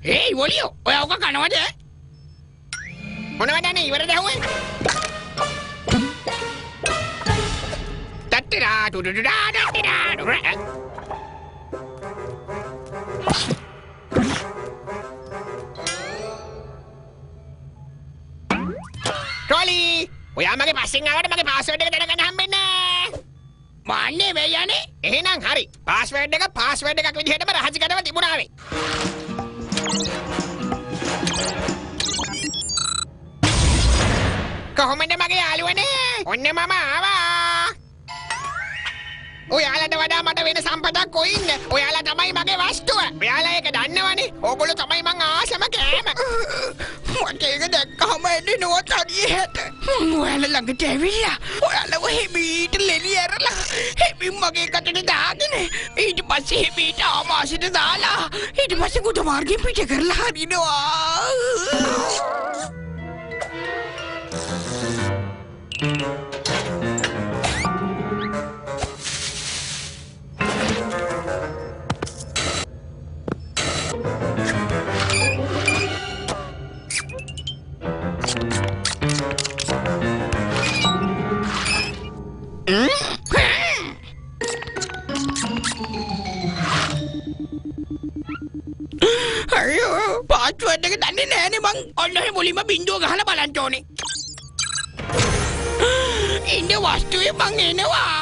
Hey, Wolio, ඔයා ඔක කනවද? මොනවද නේ ඉවරද ඇහුවේ? තට්ටිරා ටුටුටා තට්ටිරා. ට්‍රොලි, ඔයා මගේ පස්සෙන් ආවට මගේ පාස්වර්ඩ් එක දැනගන්න හම්බෙන්නේ නැහැ. මාන්නේ වෙයි යන්නේ. එහෙනම් හරි. පාස්වර්ඩ් එකක් විදිහටම රහසිගතව තිබුණා වේ. කොහොමද මගේ යාළුවනේ? ඔන්න මම ආවා. ඔයාලට වඩා මට වෙන සම්පතක් කොයි ඉන්නේ? ඔයාලා තමයි මගේ වස්තුව. ඔයාලා ඒක දන්නවනේ. ඕගොල්ලෝ තමයි මං ආසම කෑම. මට ඒක දැක්කම එන්නේ නෝත් හරියට. ඔයාලා ළඟට ඇවිල්ලා ඔයාලව හිමීට ලෙලි ඇරලා හිමින් මගේ කටට දාගෙන ඊට පස්සේ හිමීට ආමාශයට දාලා ඊට පස්සේ කුට මාර්ගෙන් පිට කරලා හරිනවා. අයියෝ පාස්වර්ඩ් එක දන්නේ නැහනේ මං. ඔන්න ඔය මුලින්ම බින්දුව ගහලා බලන්න ඕනේ. ඉන්නේ වස්තුවේ මං එනවා.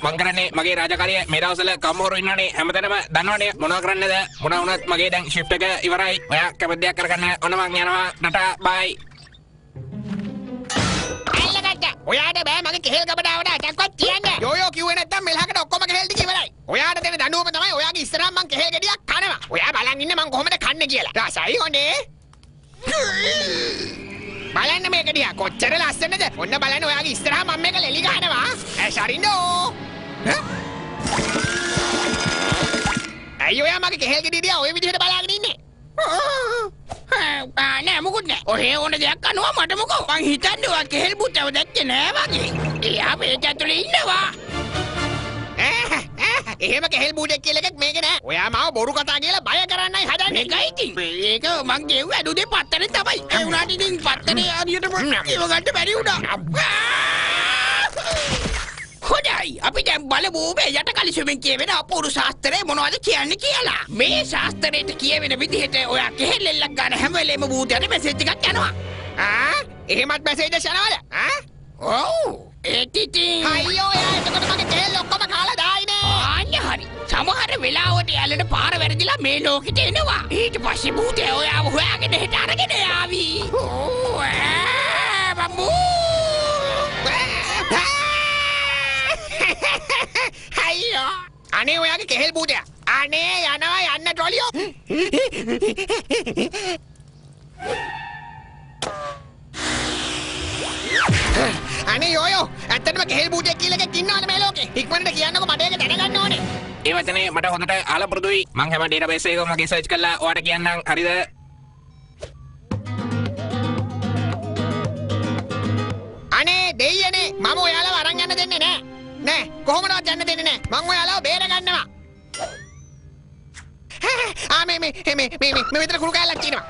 මං කරන්නේ මගේ රාජකාරිය මේ දවස්වල කම්මෝරු ඉන්නනේ හැමතැනම දන්නවනේ මොනවා කරන්නද මොනවා වුණත් මගේ දැන් shift එක ඉවරයි. ඔයා කැමති දෙයක් කරගන්න ඕන මං යනවා. ටටා බයි. ඔයාට බෑ මගේ කෙහෙල් ගබඩාවට අටක්වත් තියන්න. යෝයෝ කිව්වේ නැත්තම් මෙලහකට ඔක්කොම කෙහෙල් ටික ඉවරයි. ඔයාට දෙන දඬුවම තමයි ඔයාගේ ඉස්සරහා මං කෙහෙල් ගෙඩියක් කනවා. ඔයා බලන් ඉන්නේ මං කොහොමද කන්නේ කියලා. රසයි හොනේ. බලන්න මේක දිහා කොච්චර ලස්සනද. ඔන්න බලන්න ඔයාගේ ඉස්සරහා මම මේක ලෙලි ගහනවා. සරින්දෝ. අයියෝ ඔයා මගේ කෙහෙල් ගෙඩිය දිහා ඔය විදිහට බලාගෙන ඉන්නේ. නෑ මොකුත් නෑ. ඔහේ ඕන දෙයක් කනවා මට මොකෝ. මං හිතන්නේ ඔයා කෙහෙල් බුට්ටව දැක්කේ නෑ වගේ. එයා මේක ඇතුලේ ඉන්නවා. එහෙම කෙහෙල් බුට්ටෙක් කියලා එකක් මේක නෑ. ඔයා මාව බොරු කතා කියලා බය කරන්නයි හදන්නේ. ඒකයි ඉතින්. ඒක මං ගෙව්ව ඇදුදේ පත්තරේ තමයි. ඒ වුණාට ඉතින් පත්තරේ හරියටම ඒව ගන්න බැරි වුණා. හොඳයි අපි දැන් බලමු මේ යට කලිසුමින් කියවෙන අපූර්ව ශාස්ත්‍රය මොනවද කියන්නේ කියලා. මේ ශාස්ත්‍රයට කියවෙන විදිහට ඔයා කෙහෙල් එල්ලක් ගන්න හැම වෙලේම භූතයට මෙසේජ් එකක් යනවා. එහෙමත් මෙසේජස් යනවද? ඔව්. ඒක ඉතින් අයියෝ යා එතකොට මගේ කෙහෙල් ඔක්කොම කාලා දායිනේ. අන්න හරි. සමහර වෙලාවට යාලට පාර වැරදිලා මේ ලෝකෙට එනවා. ඊට පස්සේ භූතය ඔයාව හොයාගෙන හෙට අරගෙන යාවි. බම්බු අයියෝ අනේ ඔයාගේ කෙහෙල් බූතය අනේ යනවා යන්න ට්‍රොලියෝ. අනේ යෝයෝ ඇත්තටම කෙහෙල් බූතයක් කියලා එකක් ඉන්නවද මේ ලෝකේ? ඉක්මනට කියන්නකෝ මට ඒක දැනගන්න ඕනේ. ඒ වචනේ මට හොඳට අහලා පුරුදුයි. මං හැම ඩේටාබේස් එකකම මගේ සර්ච් කරලා ඔයාලට කියන්නම්. හරිද? අනේ දෙයියනේ මම ඔයාලව අරන් යන්න දෙන්නේ නැහැ. නෑ කොහොමවත් යන්න දෙන්නේ නෑ. මං ඔයාලව බේර ගන්නවා. මේ විතර කුරු කැලක් තියෙනවා.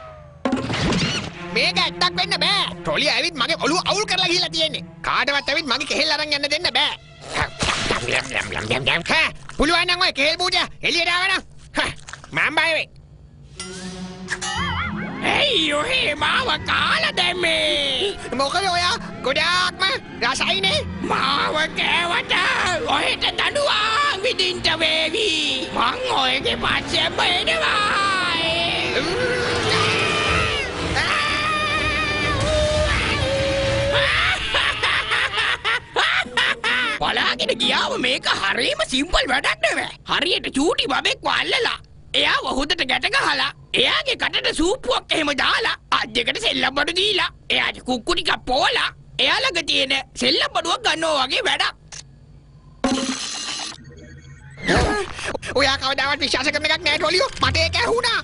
මේක ඇත්තක් වෙන්න බෑ. ට්‍රොලිය ඇවිත් මගේ ඔළුව අවුල් කරලා ගිහලා තියෙන්නේ. කාටවත් ඇවිත් මගේ කෙහෙල් අරන් යන්න දෙන්න බෑ. පුළුවන් නම් ඔය කෙහෙල් බූජා එළියට ආවනම් මම බය වෙයි. ඇයි ඔහේ මාව කාලා දැම්මේ? මොකද ඔයා ගොඩාක්ම රසයිනේ. මාව කෑවට ඔහෙට දඬුවම් විඳින්න වේවි. මං ඔයගේ පස්සෙම එනවා. බලාගෙන ගියාම මේක හරියම සිම්පල් වැඩක් නෙවෙයි. හරියට චූටි බබෙක් වල්ලලා එයාව හොදට ගැට ගහලා එයාගේ කටට සූප්පුවක් එහෙම දාලා අත් දෙකට සෙල්ලම් බඩු දීලා එයාට කුක්කු ටිකක් පොවලා එයා ළඟ තියෙන සෙල්ලම් බඩුවක් ගන්නවා වගේ වැඩක්. ඔයා කවදාවත් විශ්වාස කරන එකක් නෑ ටොලියෝ. මට ඒක ඇහුණා.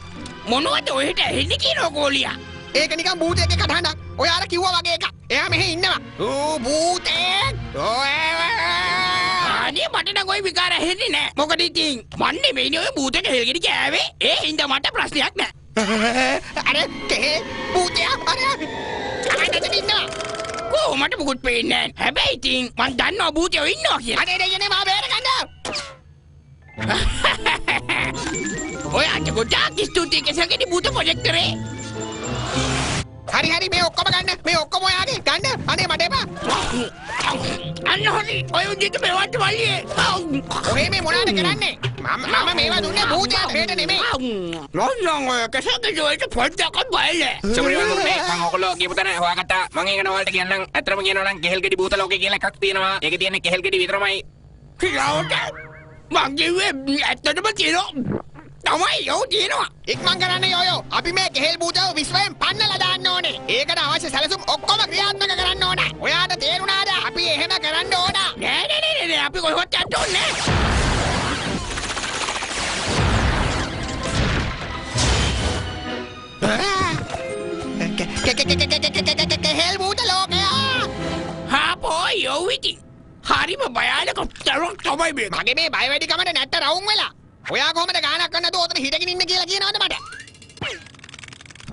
මොනවද ඔහෙට ඇහෙන්නේ කියනවා ගෝලියා? ඒක නිකන් භූතයෙක්ගේ කටහඬක්. ඔයාලා කිව්වා වගේ එකක්. එයා මෙහෙ ඉන්නවා. ඌ භූතෙක්. අනේ මට නම් ඔය විකාර ඇහෙන්නේ නෑ. මොකද ඉතින් මන් නෙමෙයිනේ ඔය භූතෙක් හෙල්ගෙඩි කෑවේ. ඒ හින්දා මට ප්‍රශ්නයක් නෑ. අර කෙහෙල් භූතයා අර අතට ඉන්නවා. කොහොමද මුකුත් පේන්නේ නෑ. හැබැයි ඉතින් මන් දන්නවා භූතයෝ ඉන්නවා කියලා. අනේ දෙයනේ මම බේරගන්න. ඔයාට ගොඩාක් ස්තුතියි කෙසල්ගෙඩි භූත ප්‍රොජෙක්ටරේ. හරි මේ ඔක්කොම ගන්න. මේ ඔක්කොම ඔයාගේ ගන්න. අනේ මට එපා. අන්න හරි. ඔය උදිට මේවට වල්ලියේ. ඔහේ මේ මොනවද කරන්නේ? මම මේවා දුන්නේ භූතයාට හේට නෙමෙයි. නෝන් ඔය කෙසල්ගෙඩි වලට පොඩ්ඩක් බයලේ. සුපිරිවන්තුනේ මම ඔයගොල්ලෝ කියපු තැන හොයාගත්තා. මම ඒක නෝවලට කියන්නම්. අතරම කියනවා නම් කෙහෙල් ගෙඩි භූත ලෝකේ කියලා එකක් තියෙනවා. ඒකේ තියෙන්නේ කෙහෙල් ගෙඩි විතරමයි. කිලවට මං කිව්වේ ඇත්තටම තියෙනවා. තමයි යෝ තියෙනවා. ඉක්මන් කරන්න යෝයෝ. අපි මේ කෙහෙල් භූතව විශ්වයෙන් පන්නලා දාන්න ඕනේ. ඒකට අවශ්‍ය සැලසුම් ඔක්කොම ක්‍රියාත්මක කරන්න ඕන. ඔයාට තේරුණාද? අපි එහෙම කරන්න ඕන. නෑ අපි කොහෙවත් යන්න ඕනේ නෑ. කෙහෙල් භූත ලෝකයා. හාපෝ යෝ විති. හරිම භයානක තරක් තමයි මේ. මගේ මේ බය වැඩි කමට නැට්ට රවුම් වෙලා. ඔයා කොහමද ගානක් කරන්න දෝ උතන හිටගෙන ඉන්න කියලා කියනවද මට?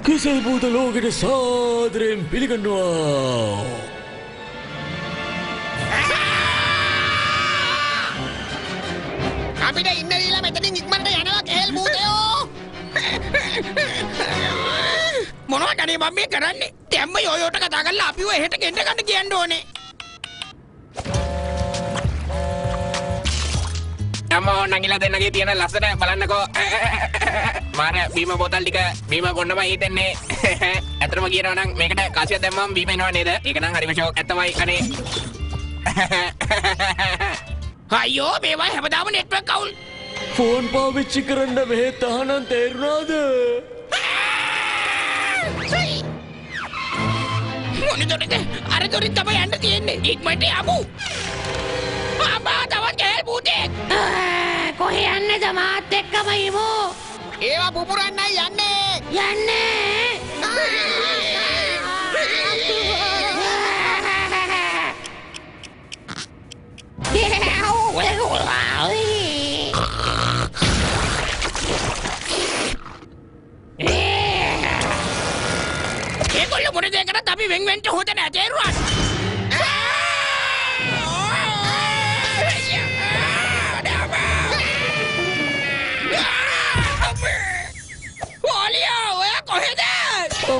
කෙසෙල් භූත ලෝකෙට සාදරයෙන් පිළිගන්නවා. අපිට ඉන්න දීලා මෙතනින් ඉක්මනට යනවා කෙහෙල් භූතයෝ. මොනවටනේ මම මේ කරන්නේ? දැම්ම යෝයෝට කතා කරලා අපිව එහෙට ගෙන්න ගන්න කියන්න ඕනේ. අම්මෝ නංගිලා දෙන්නගේ තියෙන ලස්සන බලන්නකෝ. මාර බීම බෝතල් ටික බීම බොන්නමයි හිතෙන්නේ. ඇත්තටම කියනවා නම් මේකට කාසියක් දැම්මම බීම එනවා නේද? ඒක නම් හරිම ෂෝක්. ඇත්තමයි අනේ. අයියෝ මේවා හැමදාම නෙට්වර්ක් අවුල්. ෆෝන් පාවිච්චි කරන්න මෙහෙ තහනම් තේරුණාද? මොනිටරද? අර දොරින් තමයි යන්න තියෙන්නේ. ඉක්මනට යමු. අම්මා තවත් කෙහෙල් භූතෙක්. කොහේ යන්නද මාත් එක්කම ඉමු. ඒවා පුපුරන්නයි යන්නේ. ඒගොල්ලෝ මොන දේ කරත් අපි වෙන් වෙන්න හොත නැහැ තේරුණාද?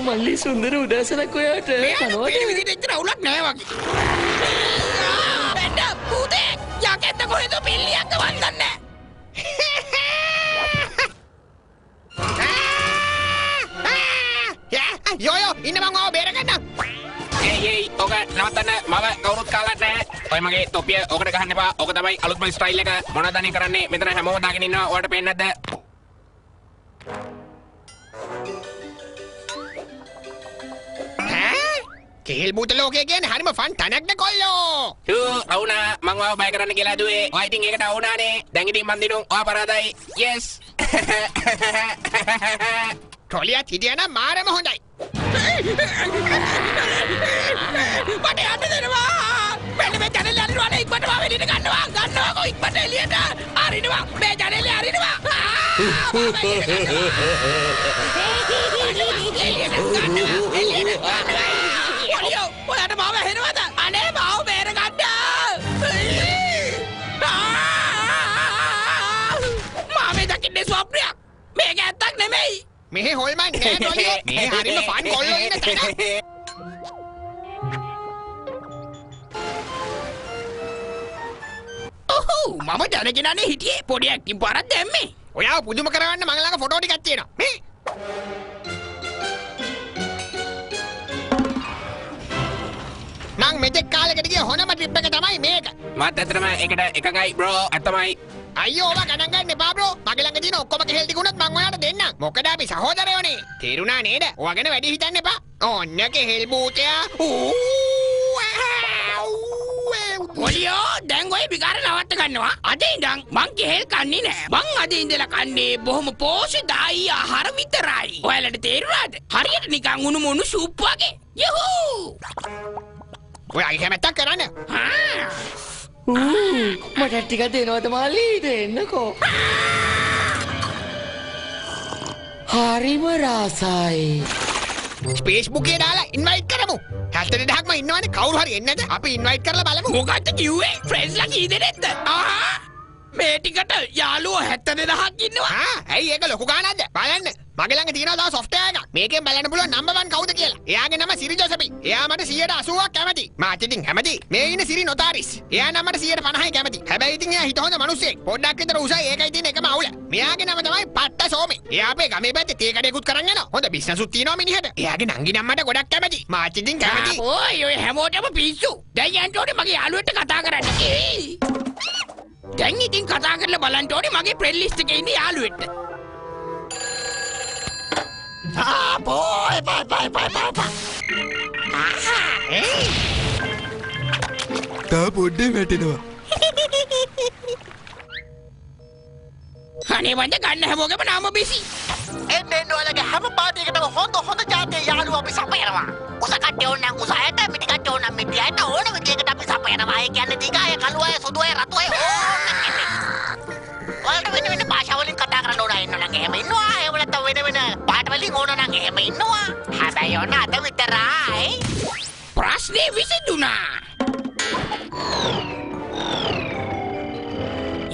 මල්ලි සුන්දර උදෑසනක් ඔයාට. මේ විදිහට එච්චර අවුලක් නෑ වගේ. බෙන්ඩ පුතේ යකෙන්ද කොහෙද පිල්ලියක් වන්දන්නේ. යෝයෝ ඉන්න මං ආව බේරගන්න. ඒයි ඔක නවත්තන්න මම කවුරුත් කාලා නැහැ. ඔය මගේ තොපිය ඔකට ගහන්න එපා. ඔක තමයි අලුත්ම ස්ටයිල් එක. මොනවද අනේ කරන්නේ? මෙතන හැමෝම දාගෙන ඉන්නවා. ඔයාලට පේන්නේ නැද්ද? කෙහෙල් භූත ලෝකය කියන්නේ හරිම ෆන් තැනක්ද කොල්ලෝ. අවුනා මං ඔයාව බය කරන්න කියලා දුවේ. ඔයා ඉතින් ඒකට අවුනානේ. දැන් ඉතින් මන් දිනුම් ඔයා පරාදයි. yes. ටොලියත් හිටියනම් මාරම හොඳයි. මට යන්න දෙනවා. මෙන්න මේ ජනේලේ අරිනවා නේ ඉක්මනට මාව එළියට ගන්නවා කො ඉක්මනට එළියට අරිනවා. මේ ජනේලේ අරිනවා. ඔයාට මාව ඇහෙනවද? අනේ මාව බේරගන්න. මාමේ දකින්නේ ස්වප්නයක්. මේක ඇත්තක් නෙමෙයි. මෙහෙ හොල්මන් නෑ ටොලියෝ. මේ හරිම ෆන් කොල්ලෝ ඉන්න තැන. ඔහො මම දැනගෙනනේ හිටියේ පොඩි ඇක්ටිං පාරක් දැම්මේ. ඔයාව පුදුම කරවන්න මං ළඟ ෆොටෝ ටිකක් තියෙනවා. මේ මං මෙතෙක් කාලෙකට ගිය හොනම ට්‍රිප් එක තමයි මේක. මත් ඇත්තටම ඒකට එකගයි බ්‍රෝ අත්තමයි. අයියෝ ඔබ ගණන් ගන්න එපා බ්‍රෝ. මගේ ළඟ තියෙන ඔක්කොම කෙහෙල් තිබුණොත් මං ඔයාලට දෙන්නම්. මොකද අපි සහෝදරයෝනේ. තේරුණා නේද? ඔයා ගැන වැඩි හිතන්න එපා. ඔන්න කෙහෙල් භූතයා. ඔලියෝ දැන් ඔය විකාර නවත්ත ගන්නවා. අද ඉඳන් මං කෙහෙල් කන්නේ නෑ. මං අද ඉඳලා කන්නේ බොහොම පෝෂ්‍යදායී ආහාර විතරයි. ඔයාලට තේරුණාද? හරියට නිකන් උණු මුණු සූප් වගේ. යහූ! ඔයාගේ කැමැත්තක් කරන්න. මට ටිකක් දෙනවද මාලි දෙන්නකෝ. හරිම රාසයි. Facebook එකේ දාලා ඉන්වයිට් කරමු. 70000ක්ම ඉන්නවනේ කවුරු හරි එන්නේ නැද? අපි ඉන්වයිට් කරලා බලමු. මොකක්ද කිව්වේ? ෆ්‍රෙන්ඩ්ස්ලා කී දෙනෙක්ද? මේ ටිකට යාළුවෝ 70000ක් ඉන්නවා. ඇයි ඒක ලොකු ගානක්ද? බලන්න. මගේ ළඟ තියෙනවා තව software එකක්. මේකෙන් බලන්න පුළුවන් number 1 කවුද කියලා. එයාගේ නම සිරි ජොසපි. එයා මට 180ක් කැමති. මාත් ඉතින් කැමති. මේ ඉන්නේ සිරි නොතාරිස්. එයා නම් මට 150යි කැමති. හැබැයි ඉතින් එයා හිත හොඳ මිනිස්සෙක්. පොඩ්ඩක් විතර උසයි. ඒකයි තියෙන එකම අවුල. මෙයාගේ නම තමයි පට්ට සෝමි. එයා අපේ ගමේ පැත්තේ තේ කඩේකුත් කරන් යනවා. හොඳ බිස්නස් උත් තියෙනවා මිනිහට. එයාගේ නංගි නම් මට ගොඩක් කැමති. මාත් ඉතින් කැමති. ඔය හැමෝටම පිස්සු. දැන් යන්න ඕනේ මගේ යාළුවෙක්ට කතා කරන්න. දැන් ඉතින් කතා කරලා බලන්න ඕනේ මගේ ෆ්‍රෙන්ඩ් ලිස්ට් එකේ ඉන්න යාළුවෙක්ට. තා පොඩ්ඩේ වැටෙනවා. අනේ වන්ද ගන්න හැමෝගෙම නාම බිසි. එන්න ඔයාලගේ හැම පාටියකටම හොඳ જાතිය යාළුවෝ අපි සපයනවා. උස කට්ටිය ඕනනම් උස අයට, මිටි කට්ටිය ඕනනම් මිටි අයට ඕන විදියකට අපි සපයනවා. ඒ කියන්නේ දිග අය, කළු අය, සුදු අය, රතු අය ඕන කෙනෙක්. ඔයාලට වෙන භාෂා වලින් කතා කරන්න ඕන අය ඉන්නවනම් එහෙම ඉන්නවා. එහෙම නැත්නම් වෙන පාට වලින් ඕන නම් එහෙම ඉන්නවා. හැබැයි ඕන අද විතරයි. ප්‍රශ්නේ විසඳුණා.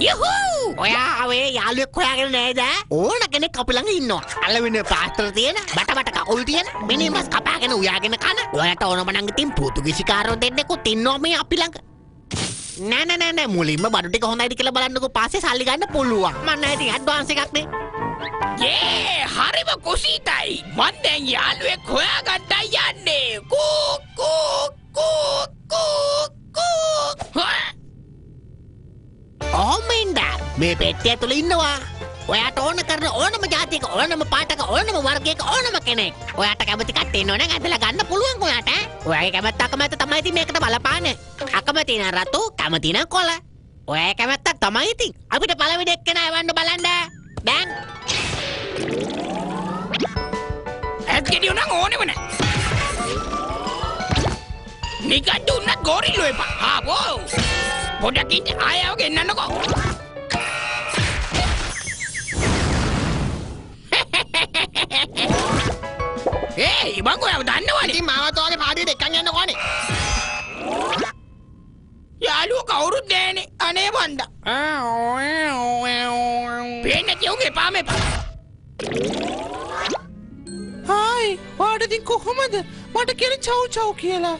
යහූ! ඔයා ආවේ යාළුවෙක් හොයාගෙන නේද? ඕන කෙනෙක් අපි ළඟ ඉන්නවා. අලවෙන පාස්තර තියෙන, බට කකුල් තියෙන, මිනිමස් කපාගෙන උයාගෙන කන. ඔයාලට ඕනම නම් ඉතින් පෘතුගීසි කාරෝ දෙන්නෙකුත් ඉන්නවා මේ අපි ළඟ. නෑ මුලින්ම බඩු ටික හොඳයිද කියලා බලන්නකෝ. පස්සේ සල්ලි ගන්න පුළුවන්. මම නෑ ඉතින් ඇඩ්වාන්ස් එකක් නේ. හරිම කුසීතයි. මං දැන් යාළුවෙක් හොයාගන්නයි යන්නේ. කූ කූ කූ කූ කූ. ඕමෙන්ඩා මේ පෙට්ටිය තුල ඉන්නවා. ඔයාට ඕන කරන ඕනම ජාතියක, ඕනම පාටක, ඕනම වර්ගයක ඕනම කෙනෙක්. ඔයාට කැමති කට්ටිය ඉන්නවනම් ඇදලා ගන්න පුළුවන් ඔයාට. ඔයාගේ කැමැත්ත අකමැත්ත තමයි ඉතින් මේකට බලපාන්නේ. අකමැති නම් රතු, කැමති නම් කොළ. ඔයාගේ කැමැත්තක් තමයි ඉතින්. අපිට පළවෙනි එක්කෙනා එවන්න බලන්න. දැන් ඇත්ගෙඩිය නම් ඕනෙම නෑ. නිකන් දුන්නත් ගෝරිල්ලෝ එපා. ආපෝ. පොඩක් ඉන්න ආයව ගෙන්නන්නකෝ. ඒයි මං ඔයාව දන්නවනේ. ඉතින් මාවත් ඔයාගේ පාටියට එක්කන් යන්න ඕනේ. යාළුවෝ කවුරුත් නෑනේ. අනේ වණ්ඩා. පේන්නේ නැති උගේ පාම එපා. හායි වාට ඉතින් කොහොමද? මට කියන චව් කියලා.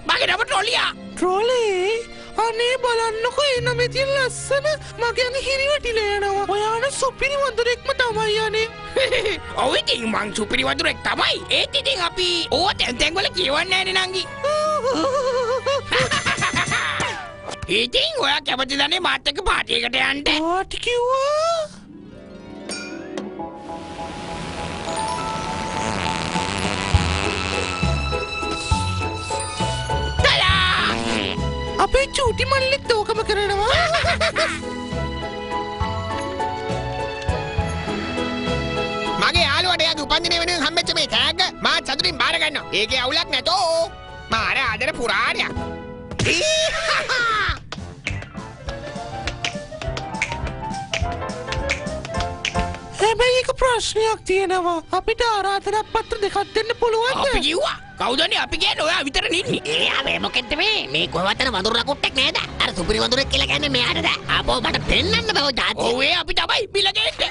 මගේ නම ට්‍රොලියා. ට්‍රොලේ අනේ බලන්නකෝ එන මෙතින් ලස්සන මගේ හිරිවැටිලා යනවා. ඔයාන සුපිරි වඳුරෙක්ම තමයි යන්නේ. ඔව් ඉතින් මං සුපිරි වඳුරෙක් තමයි. ඒත් ඉතින් අපි ඕවා තැන් වල කියවන්නේ නෑනේ නංගි. ඉතින් ඔයා කැමතිද නේ මාත් එක්ක පාටි එකට යන්න? පාටි කිව්වා? අපේ චූටි මල්ලෙක් දෝකම කරනවා. මගේ යාළුවට එයාගේ උපන්දිනය වෙනුවෙන් හම්බෙච්ච මේ තෑග්ග මාත් සතුටින් බාර ගන්නවා. ඒකේ අවුලක් නැතෝ. මාර ආදර පුරාණයක්. හැබැයි එක ප්‍රශ්නයක් තියෙනවා. අපිට ආරාධනා පත්‍ර දෙකක් දෙන්න පුළුවන්ද? අපි කිව්වා. කවුදනේ අපි කියන්නේ ඔයා විතරනේ ඉන්නේ. එයා මේ මොකෙද්ද මේ කොහොමද වඳුරු ලකුට්ටෙක් නේද? අර සුපිරි වඳුරෙක් කියලා කියන්නේ මෙයාටද? ආපෝ මට පෙන්නන්න බෑ ඔය જાතිය. ඔව් ඒ අපි තමයි බිලගෙන්නේ.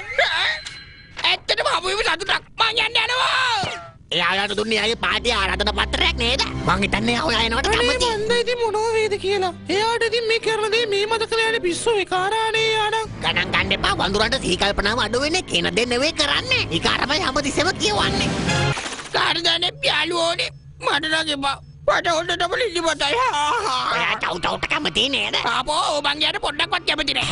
ඇත්තටම අපේ සතුටක් මං යන්න යනවා. එයාට දුන්නේ යාගේ පාටිය ආරාධනා පත්‍රයක් නේද? මං හිතන්නේ ඔයා එනවට කැමති. අනේ මන්ද ඉතින් මොනව වේද කියලා. එයාට ඉතින් මේ කරන දේ මේ මතකලා යන්නේ පිස්සු විකාරානේ යානම්. ගණන් ගන්න එපා. වඳුරන්ට සිහි කල්පනාව අඩු වෙන්නේ කියන දේ නෙවෙයි කරන්නේ. විකාරමයි හැමතිස්සෙම කියවන්නේ. කාර්දනේ යාළුවෝනේ මට නම් එපා. මට හොඳටම ලිලිපතයි. ඔයා චව් චව්ට කැමති නේද? ආපෝ මං යාට පොඩ්ඩක්වත් කැමති නෑ.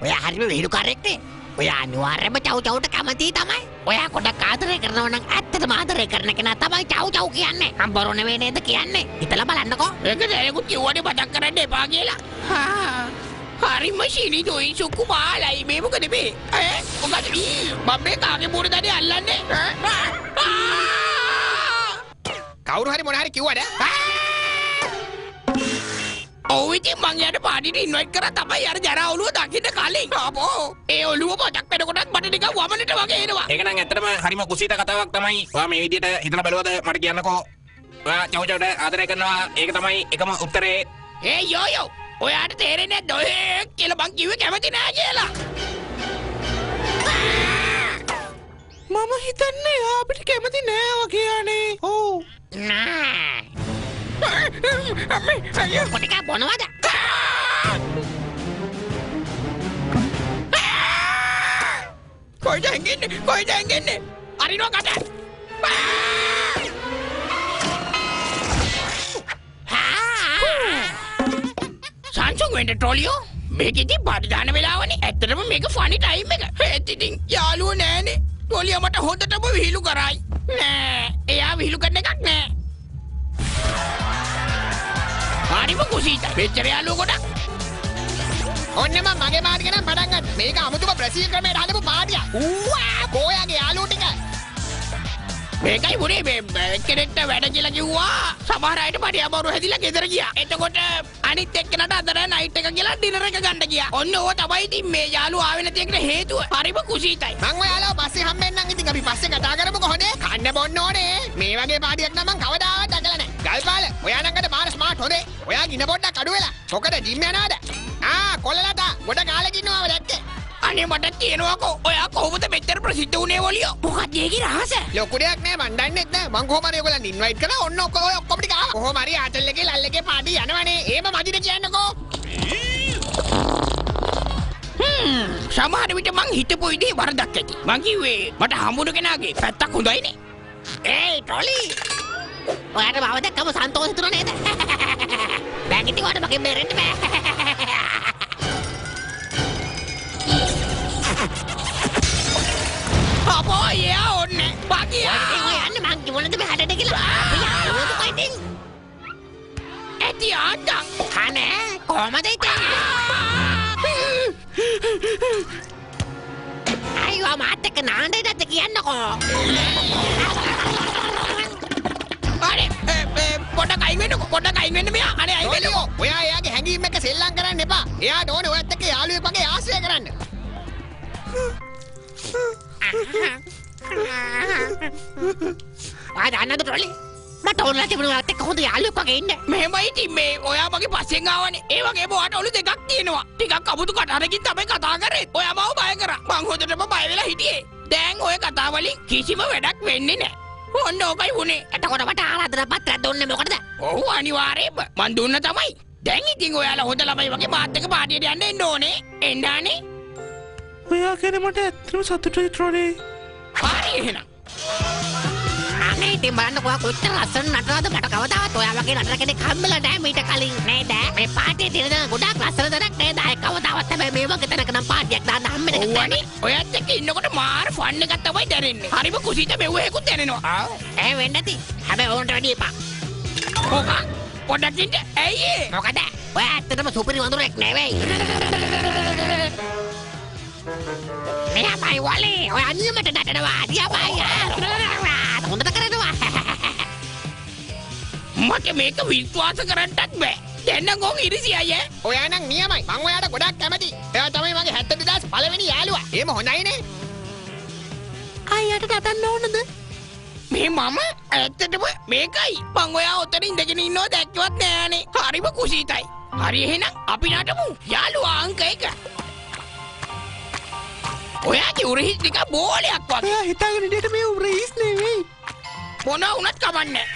ඔයා හරිම විහිළුකාරයෙක්නේ. ඔයා අනිවාර්යයෙන්ම චව් චව්ට කැමති තමයි. ඔයා ගොඩක් ආදරය කරනවා නම් ඇත්තටම ආදරය කරන කෙනා තමයි චව් චව් කියන්නේ. හම්බරෝ නෙවෙයි නේද කියන්නේ? හිතලා බලන්නකෝ. ඒක දැනෙකුත් කිව්වනේ මතක් කරන්න එපා කියලා. හරිම ශීනීදොයි සුකුමාලයි මේ මොකද මේ? මොකද මම මේ කාගේ මුරදනේ අල්ලන්නේ? කවුරු හරි මොන හරි කිව්වද? ඔව් ඉතින් මං යාට පාටිට ඉන්වයිට් කරා තමයි අර ජරා ඔළුව දකින්න කලින්. අපෝ ඒ ඔළුව මතක් වෙනකොටත් මට නිකන් වමනට වගේ එනවා. ඒක නම් ඇත්තටම හරිම කුසීත කතාවක් තමයි. ඔයා මේ විදිහට හිතලා බලුවද මට කියන්නකෝ. ඔයා චව් චව්ට ආදරය කරනවා ඒක තමයි එකම උත්තරේ. ඒ යෝ ඔයාට තේරෙන්නේ නැද්ද ඔය කියලා මං කිව්වේ කැමති නෑ කියලා. මම හිතන්නේ අපිට කැමති නෑ වගේ අනේ. ඔව්. නෑ. අම්මේ අයියෝ කොටිකා බොනවද? කොයිද හැංගෙන්නේ? අරිනවා කට. සංසුන් වෙන්න ට්‍රොලියෝ මේකෙදි බඩ දාන වෙලාවනේ. ඇත්තටම මේක ෆනි ටයිම් එක. ඒත් ඉතින් යාළුවෝ නෑනේ. ට්‍රොලියා මට හොඳටම විහිළු කරයි. නෑ එයා විහිළු කරන එකක් නෑ. හරිම කුසීත. මෙච්චර යාළුවෝ ගොඩක්. ඔන්න මම මගේ පාටිය නම් පටන් ගන්න. මේක අමුතුම ප්‍රසීල් ක්‍රමයට හදපු පාටියක්. ඌවා කොයාගේ යාළුවෝ ටික. මේකයි පුරේ මේ කෙනෙක්ට වැඩ කියලා කිව්වා. සමහර අයට පඩි අමාරු හැදිලා ගෙදර ගියා. එතකොට අනිත් එක්කෙනාට අදට නයිට් එක කියලා ඩිනර් එක ගන්න ගියා. ඔන්න ඕක තමයි ඉතින් මේ යාළුවා ආවේ නැති එකට හේතුව. හරිම කුසීතයි. මං ඔයාලව පස්සේ හම්බෙන්නම්. ඉතින් අපි පස්සේ කතා කරමුකෝ හොඳේ. කන්න බොන්න ඕනේ. මේ වගේ පාටියක් නම් මං කවදාවත් දැකලා නැහැ. ගල්පාල ඔයා නම් අද මාර ස්මාර්ට් හොඳේ. ඔයා ගින පොඩ්ඩක් අඩු වෙලා. මොකද ජිම් යනවාද? කොල්ලලට ගොඩ කාලෙක ඉන්නවව දැක්කේ. අනේ මට කියනවාකෝ ඔයා කොහොමද මෙච්චර ප්‍රසිද්ධ වුණේ වලියෝ? මොකක්ද ඒකේ රහස? ලොකු දෙයක් නෑ මන් දන්නෙත් නෑ. මං කොහොම හරි ඔයගොල්ලන් ඉන්වයිට් කරලා ඔන්න ඔක්කොම ටික ආවා. කොහොම හරි ආතල් එකේ ලල්ලගේ පාටි යනවනේ. ඒම මදිද කියන්නකෝ. සමහර විට මං හිතපු විදිහේ වරදක් ඇති. මං කිව්වේ මට හම්බුන කෙනාගේ පැත්තක් හොඳයිනේ. ඒයි ට්‍රොලි. ඔයාට මාව දැක්කම සන්තෝෂ හිතුණා නේද? දැන් ඉතින් ඔයාට මගෙන් බේරෙන්න බෑ. අපෝ යා ඔන්නේ බගියා. ඔය යන්න මං කිව්වලද මෙහාටට කියලා. යාළුවෝ කොයිද? ඇති ආන්දා. කනේ කොහමද ඉතින්? අයියෝ මාත් එක්ක නාන්නේද කියන්නකෝ. අනේ පොඩක් අයින් වෙන්න මෙයා. අනේ අයින් වෙන්න. ඔයා එයාගේ හැඟීම් එක්ක සෙල්ලම් කරන්න එපා. එයාට ඕනේ ඔයත් එක්ක යාළුවෙක් වගේ ආශ්‍රය කරන්න. අන්නද ට්‍රොලි මට ඕනලා තිබුණා ඔයාත් එක්ක හොඳ යාළුවෙක් වගේ ඉන්න. මෙහෙමයි ඉතින් මේ ඔයා මගේ පස්සෙන් ආවනේ. ඒ වගේම ඔයාට ඔලු දෙකක් තියෙනවා. ටිකක් අමුතු කටහරකින් තමයි කතා කරේ. ඔයා මාව බය කරා. මං හොඳටම බය වෙලා හිටියේ. දැන් ඔය කතා වලින් කිසිම වැඩක් වෙන්නේ නැහැ. ඔන්න ඕකයි වුනේ. එතකොට මට ආරාධනා පත්‍රයක් දුන්නේ මොකටද? ඔව් අනිවාර්යයෙන්ම මං දුන්න තමයි. දැන් ඉතින් ඔයාලා හොඳ ළමයි වගේ මාත් එක්ක පාටියට යන්න එන්න ඕනේ. එන්නානේ. ඔයා ගැන මට ඇත්තටම සතුටුයි ට්‍රොලි. හරි එහෙනම්. අනේ ඉතින් බලන්නකෝ කොච්චර ලස්සන නටනවද මට කවදාවත් ඔයා වගේ නටන කෙනෙක් හම්බෙලා නැහැ මීට කලින් නේද? මේ පාටියේ තියෙන ගොඩාක් ලස්සන දණක් නේද? අය කවදාවත් හැබැයි මේ වගේ තැනක නම් පාටියක් දාන්න හම්බෙන්නේ නැහැ. ඔයත් එක්ක ඉන්නකොට මාර ෆන් එකක් තමයි දැනෙන්නේ. හරිම කුසීත මෙව්වෙකුත් දැනෙනවා. ඒ වෙන්නේ නැති. හැබැයි ඕන්ට වැඩි එපා. ඕක පොඩක් ඉන්න. ඇයි ඒ? මොකද? ඔය ඇත්තටම සුපිරි වඳුරෙක් නෙවෙයි. මෙයාමයි වලේ. ඔය අනියමට නටනවා. දියාමයි. හොඳට කරනවා. මට මේක විශ්වාස කරන්නත් බෑ. දැන් නම් ඕක ඉරිසියයි ඈ. ඔයා නම් නියමයි. මං ඔයාට ගොඩක් කැමතියි. එයා තමයි මගේ 72000 පළවෙනි යාළුවා. එහෙම හොඳයිනේ. අයියට නටන්න ඕනද? මේ මම ඇත්තටම මේකයි. මං ඔයා ඔතන ඉඳගෙන ඉන්නව දැක්කවත් නෑනේ. හරිම කුසීතයි. හරි එහෙනම් අපි නටමු. යාළුවා අංක 1. ඔයාගේ උරහිස් නික බෝලයක් වගේ. ඔයා හිතාගෙන ඉඳියට මේ උරහිස් නෙවෙයි. මොනවා වුණත් කමන්නේ.